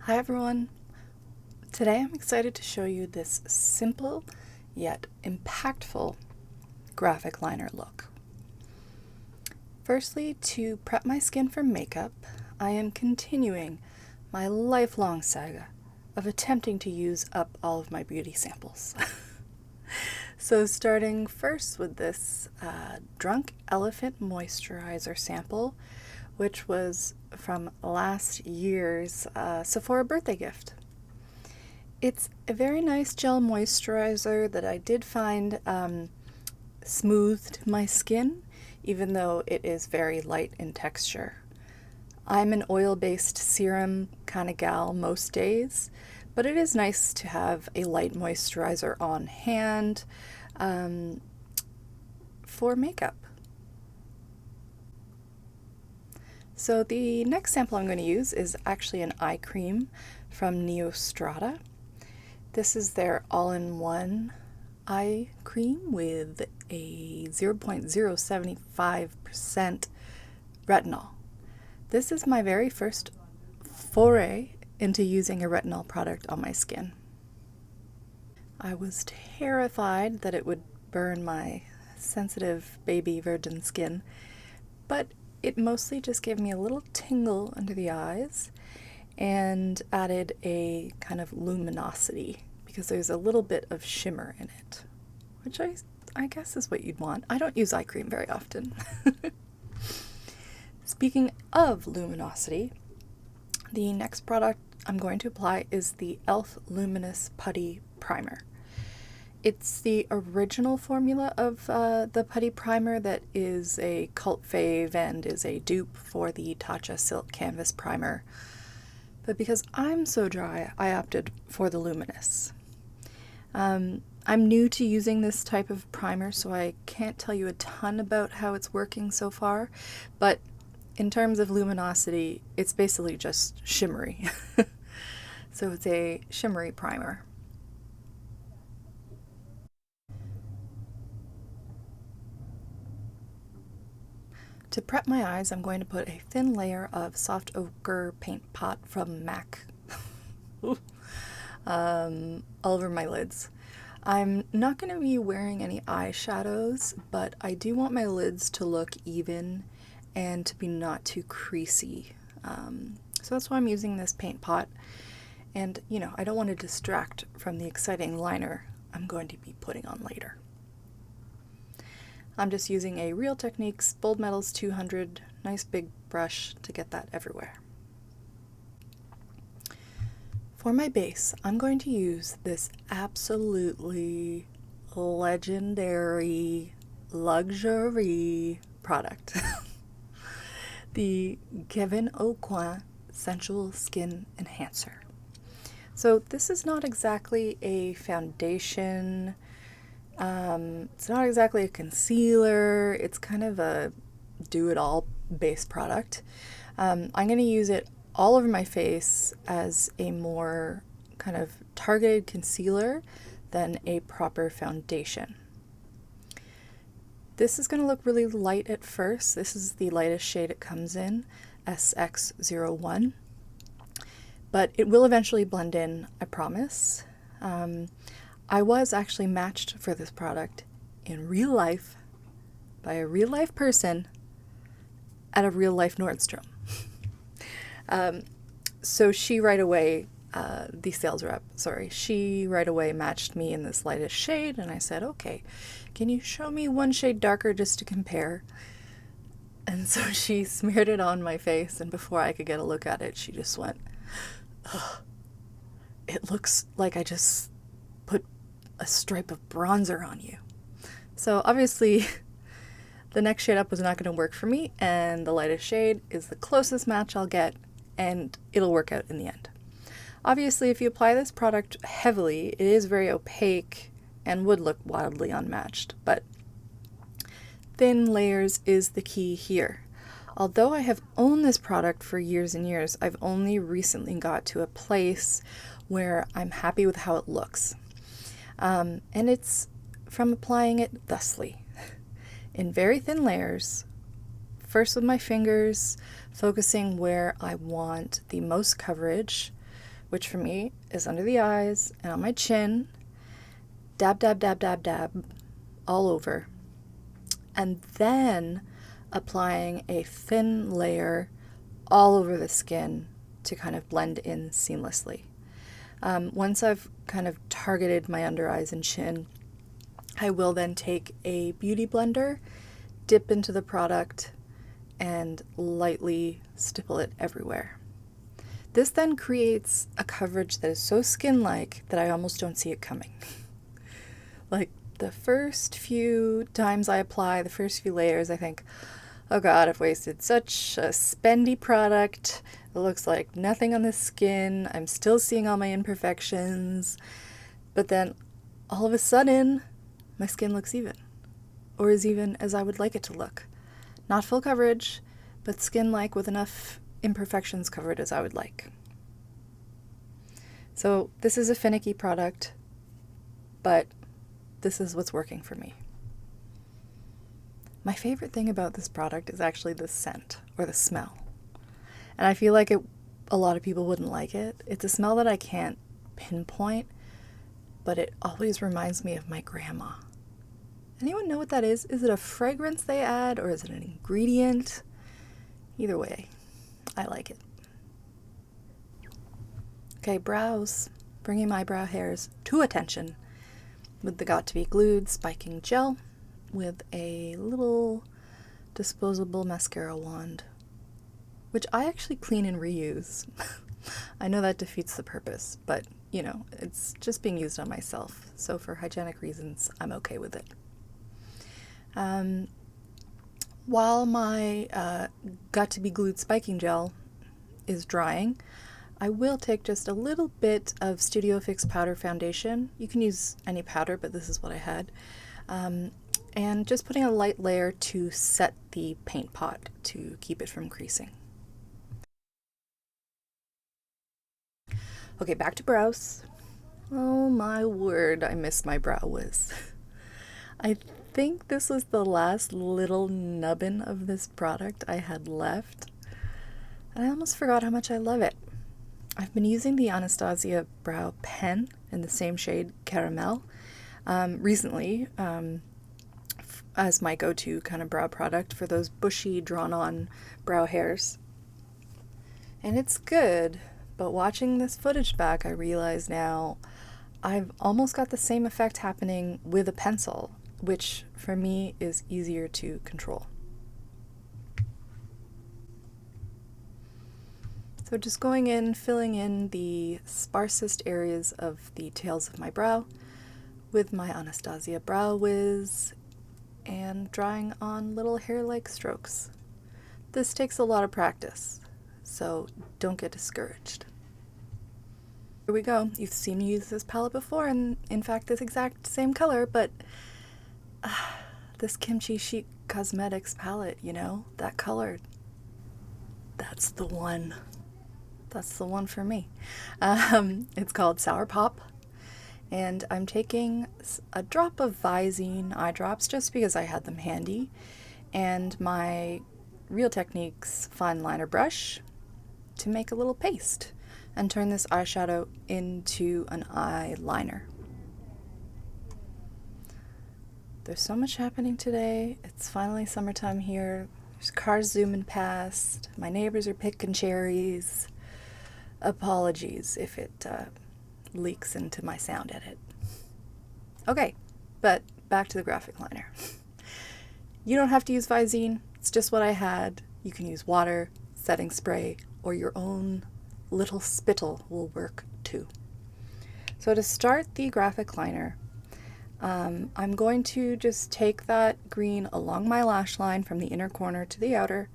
Hi everyone! Today I'm excited to show you this simple yet impactful graphic liner look. Firstly, to prep my skin for makeup, I am continuing my lifelong saga of attempting to use up all of my beauty samples. So starting first with this Drunk Elephant Moisturizer sample, which was from last year's Sephora birthday gift. It's a very nice gel moisturizer that I did find smoothed my skin, even though it is very light in texture. I'm an oil-based serum kind of gal most days, but it is nice to have a light moisturizer on hand for makeup. So the next sample I'm going to use is actually an eye cream from Neostrata. This is their all-in-one eye cream with a 0.075% retinol. This is my very first foray into using a retinol product on my skin. I was terrified that it would burn my sensitive baby virgin skin, but it mostly just gave me a little tingle under the eyes and added a kind of luminosity because there's a little bit of shimmer in it, which I guess is what you'd want. I don't use eye cream very often. Speaking of luminosity, the next product I'm going to apply is the E.l.f. Luminous Putty Primer. It's the original formula of the Putty Primer that is a cult fave and is a dupe for the Tatcha Silk Canvas Primer. But because I'm so dry, I opted for the Luminous. I'm new to using this type of primer, so I can't tell you a ton about how it's working so far, but in terms of luminosity, it's basically just shimmery. So it's a shimmery primer. To prep my eyes, I'm going to put a thin layer of soft ochre paint pot from MAC all over my lids. I'm not going to be wearing any eyeshadows, but I do want my lids to look even and to be not too creasy. So that's why I'm using this paint pot. And, you know, I don't want to distract from the exciting liner I'm going to be putting on later. I'm just using a Real Techniques Bold Metals 200 nice big brush to get that everywhere. For my base, I'm going to use this absolutely legendary luxury product. The Kevyn Aucoin Sensual Skin Enhancer. So this is not exactly a foundation. It's not exactly a concealer. It's kind of a do-it-all base product. I'm going to use it all over my face as a more kind of targeted concealer than a proper foundation. This is going to look really light at first. This is the lightest shade it comes in, SX01. But it will eventually blend in, I promise. I was actually matched for this product in real life by a real life person at a real life Nordstrom. So she right away, the sales rep, she right away matched me in this lightest shade, and I said, okay, can you show me one shade darker just to compare? And so she smeared it on my face, and before I could get a look at it, she just went, ugh, it looks like I just put a stripe of bronzer on you. So obviously the next shade up was not going to work for me, and the lightest shade is the closest match I'll get, and it'll work out in the end. Obviously, if you apply this product heavily, it is very opaque and would look wildly unmatched, but thin layers is the key here. Although I have owned this product for years and years, I've only recently got to a place where I'm happy with how it looks. And it's from applying it thusly, in very thin layers, first with my fingers, focusing where I want the most coverage which for me is under the eyes and on my chin. Dab, dab, dab, dab, dab, all over. And then applying a thin layer all over the skin to kind of blend in seamlessly. Once I've kind of targeted my under eyes and chin, I will then take a beauty blender, dip into the product, and lightly stipple it everywhere. This then creates a coverage that is so skin-like that I almost don't see it coming. Like the first few times I apply, the first few layers, I think, oh god, I've wasted such a spendy product. It looks like nothing on the skin. I'm still seeing all my imperfections. But then all of a sudden, my skin looks even. Or as even as I would like it to look. Not full coverage, but skin-like with enough imperfections covered as I would like. So this is a finicky product, but this is what's working for me. My favorite thing about this product is actually the scent, or the smell. And I feel like a lot of people wouldn't like it. It's a smell that I can't pinpoint, but it always reminds me of my grandma. Anyone know what that is? Is it a fragrance they add, or is it an ingredient? Either way, I like it. Okay, brows. Bringing my brow hairs to attention with the Got To Be Glued Spiking Gel with a little disposable mascara wand, which I actually clean and reuse. I know that defeats the purpose, but you know, it's just being used on myself, so for hygienic reasons, I'm okay with it. While my Got To Be Glued Spiking Gel is drying, I will take just a little bit of Studio Fix Powder Foundation. You can use any powder, but this is what I had. And just putting a light layer to set the paint pot to keep it from creasing. Okay, back to brows. Oh my word, I miss my Brow Wiz. I think this was the last little nubbin of this product I had left. And I almost forgot how much I love it. I've been using the Anastasia Brow Pen in the same shade Caramel recently as my go-to kind of brow product for those bushy, drawn-on brow hairs. And it's good, but watching this footage back, I realize now I've almost got the same effect happening with a pencil, which for me is easier to control. So just going in, filling in the sparsest areas of the tails of my brow with my Anastasia Brow Wiz and drawing on little hair-like strokes. This takes a lot of practice, so don't get discouraged. Here we go. You've seen me use this palette before, and in fact this exact same color, but this Kimchi Chic Cosmetics palette, you know, that color, that's the one. That's the one for me. It's called Sour Pop, and I'm taking a drop of Visine eye drops just because I had them handy, and my Real Techniques fine liner brush to make a little paste and turn this eyeshadow into an eyeliner. There's so much happening today. It's finally summertime here. There's cars zooming past. My neighbors are picking cherries. Apologies if it leaks into my sound edit. Okay, but back to the graphic liner. You don't have to use Visine. It's just what I had. You can use water, setting spray, or your own little spittle will work too. So to start the graphic liner, I'm going to just take that green along my lash line from the inner corner to the outer,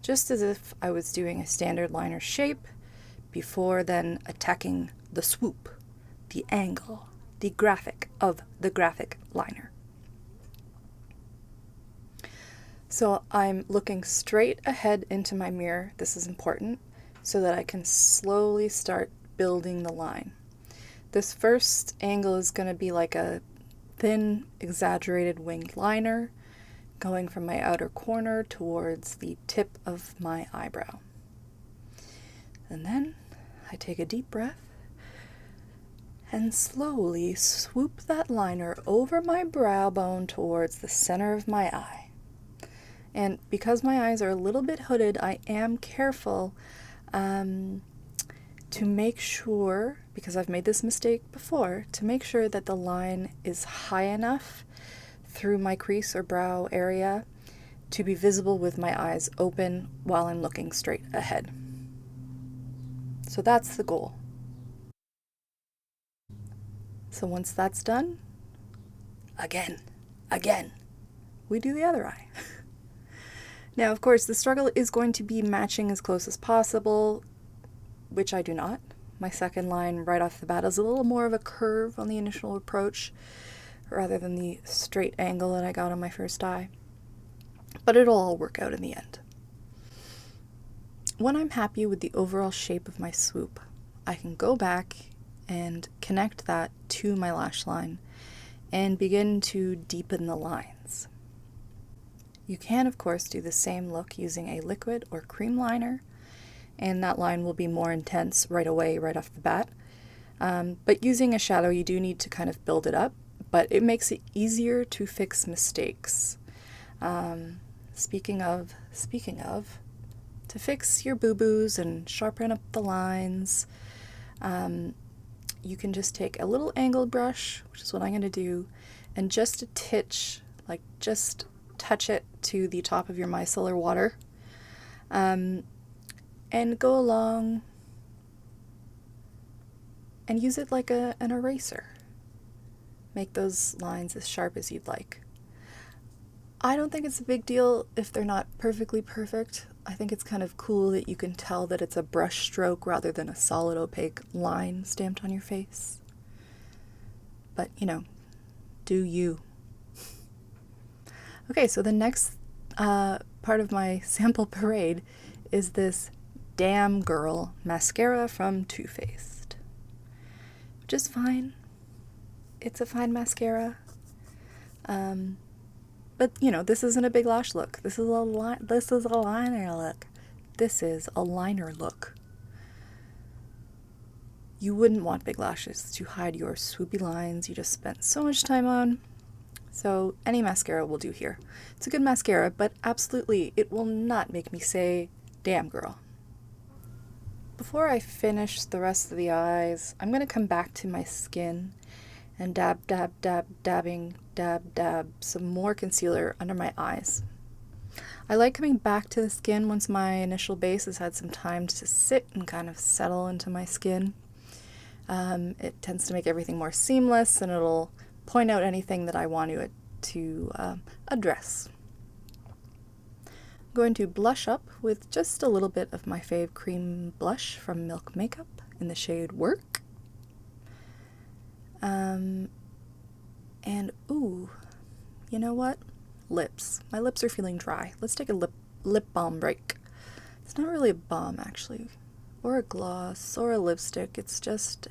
just as if I was doing a standard liner shape, before then attacking the swoop, the angle, the graphic of the graphic liner. So I'm looking straight ahead into my mirror, this is important, so that I can slowly start building the line. This first angle is going to be like a thin, exaggerated winged liner, going from my outer corner towards the tip of my eyebrow. And then I take a deep breath and slowly swoop that liner over my brow bone towards the center of my eye. And because my eyes are a little bit hooded, I am careful to make sure, because I've made this mistake before, to make sure that the line is high enough through my crease or brow area to be visible with my eyes open while I'm looking straight ahead. So that's the goal. So once that's done, again, we do the other eye. Now, of course, the struggle is going to be matching as close as possible, which I do not. My second line right off the bat is a little more of a curve on the initial approach rather than the straight angle that I got on my first eye. But it'll all work out in the end. When I'm happy with the overall shape of my swoop, I can go back and connect that to my lash line and begin to deepen the lines. You can, of course, do the same look using a liquid or cream liner, and that line will be more intense right away, right off the bat. But using a shadow, you do need to kind of build it up, but it makes it easier to fix mistakes. Speaking of, to fix your boo-boos and sharpen up the lines, you can just take a little angled brush, which is what I'm going to do, and just a titch, like just touch it to the top of your micellar water, and go along and use it like an eraser. Make those lines as sharp as you'd like. I don't think it's a big deal if they're not perfectly perfect. I think it's kind of cool that you can tell that it's a brush stroke rather than a solid opaque line stamped on your face. But, you know, do you. Okay, so the next part of my sample parade is this Damn Girl mascara from Too Faced, which is fine. It's a fine mascara. But, you know, this isn't a big lash look. This is a liner look. This is a liner look. You wouldn't want big lashes to hide your swoopy lines you just spent so much time on. So any mascara will do here. It's a good mascara, but absolutely it will not make me say, damn girl. Before I finish the rest of the eyes, I'm going to come back to my skin and dab some more concealer under my eyes. I like coming back to the skin once my initial base has had some time to sit and kind of settle into my skin. It tends to make everything more seamless, and it'll point out anything that I want to address. I'm going to blush up with just a little bit of my fave cream blush from Milk Makeup in the shade Werk. And ooh, you know what? Lips. My lips are feeling dry. Let's take a lip balm break. It's not really a balm, actually, or a gloss, or a lipstick. It's just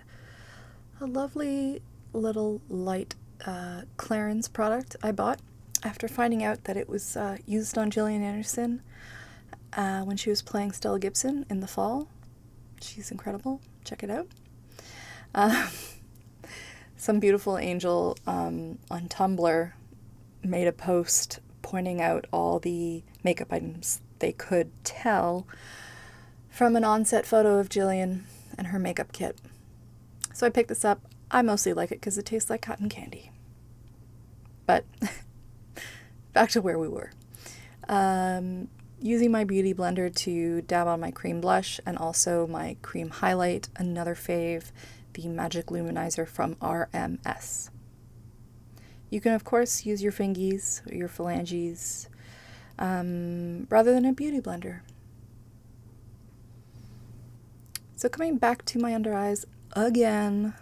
a lovely little light Clarins product I bought after finding out that it was used on Gillian Anderson when she was playing Stella Gibson in the fall. She's incredible. Check it out. Some beautiful angel on Tumblr made a post pointing out all the makeup items they could tell from an on-set photo of Gillian and her makeup kit. So I picked this up. I mostly like it because it tastes like cotton candy. But back to where we were. Using my beauty blender to dab on my cream blush and also my cream highlight, another fave, the Magic Luminizer from RMS. You can, of course, use your fingies or your phalanges rather than a beauty blender. So coming back to my under eyes again,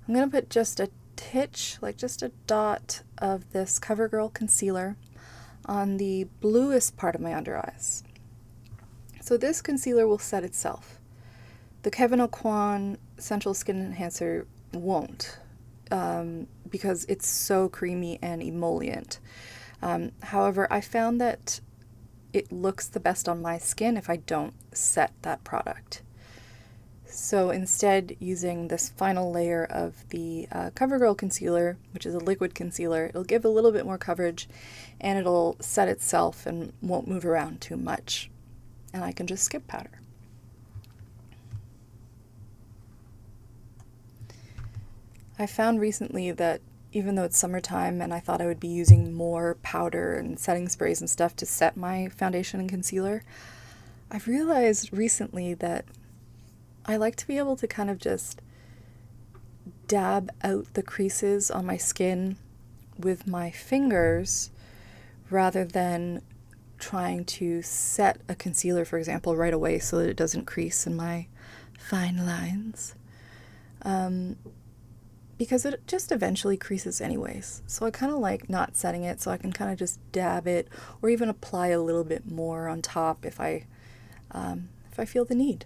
I'm going to put just a titch, like just a dot of this Covergirl concealer on the bluest part of my under eyes. So this concealer will set itself. The Kevyn Aucoin Sensual Skin Enhancer won't, because it's so creamy and emollient. However, I found that it looks the best on my skin if I don't set that product. So instead, using this final layer of the Covergirl concealer, which is a liquid concealer, it'll give a little bit more coverage and it'll set itself and won't move around too much. And I can just skip powder. I found recently that even though it's summertime and I thought I would be using more powder and setting sprays and stuff to set my foundation and concealer, I've realized recently that I like to be able to kind of just dab out the creases on my skin with my fingers rather than trying to set a concealer, for example, right away so that it doesn't crease in my fine lines. Because it just eventually creases anyways. So I kind of like not setting it so I can kind of just dab it or even apply a little bit more on top if I feel the need.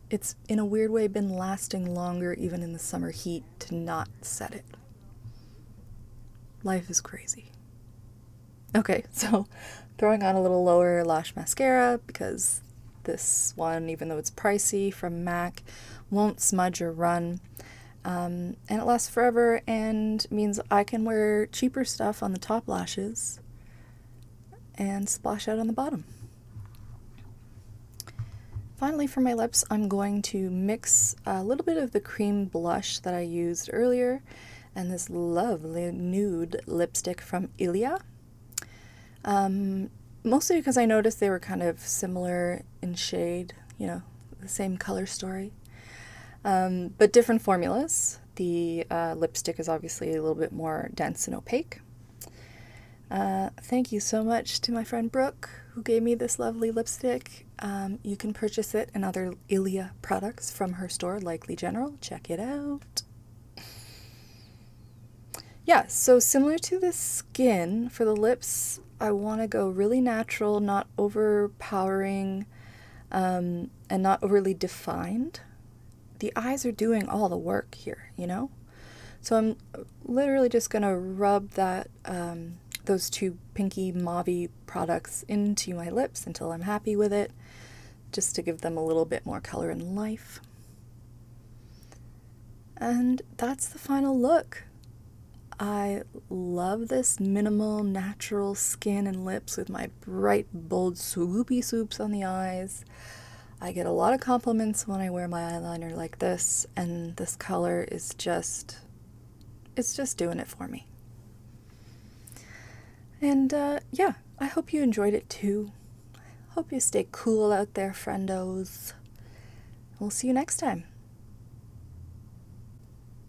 It's in a weird way been lasting longer even in the summer heat to not set it. Life is crazy. Okay, so throwing on a little lower lash mascara because this one, even though it's pricey from MAC, won't smudge or run. And it lasts forever and means I can wear cheaper stuff on the top lashes and splash out on the bottom. Finally, for my lips, I'm going to mix a little bit of the cream blush that I used earlier and this lovely nude lipstick from ILIA. Mostly because I noticed they were kind of similar in shade, you know, the same color story. But different formulas. The lipstick is obviously a little bit more dense and opaque. Thank you so much to my friend Brooke, who gave me this lovely lipstick. You can purchase it and other ILIA products from her store, Likely General. Check it out. Yeah, so similar to the skin, for the lips, I want to go really natural, not overpowering, and not overly defined. The eyes are doing all the work here, you know? So I'm literally just going to rub that, those two pinky mauvey products into my lips until I'm happy with it, just to give them a little bit more color and life. And that's the final look. I love this minimal, natural skin and lips with my bright, bold, swoopy swoops on the eyes. I get a lot of compliments when I wear my eyeliner like this, and this color is just, it's just doing it for me. And yeah, I hope you enjoyed it too. Hope you stay cool out there, friendos. We'll see you next time.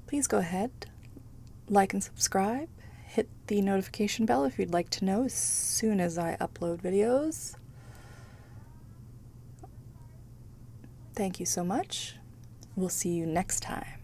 Please go ahead, like and subscribe. Hit the notification bell if you'd like to know as soon as I upload videos. Thank you so much. We'll see you next time.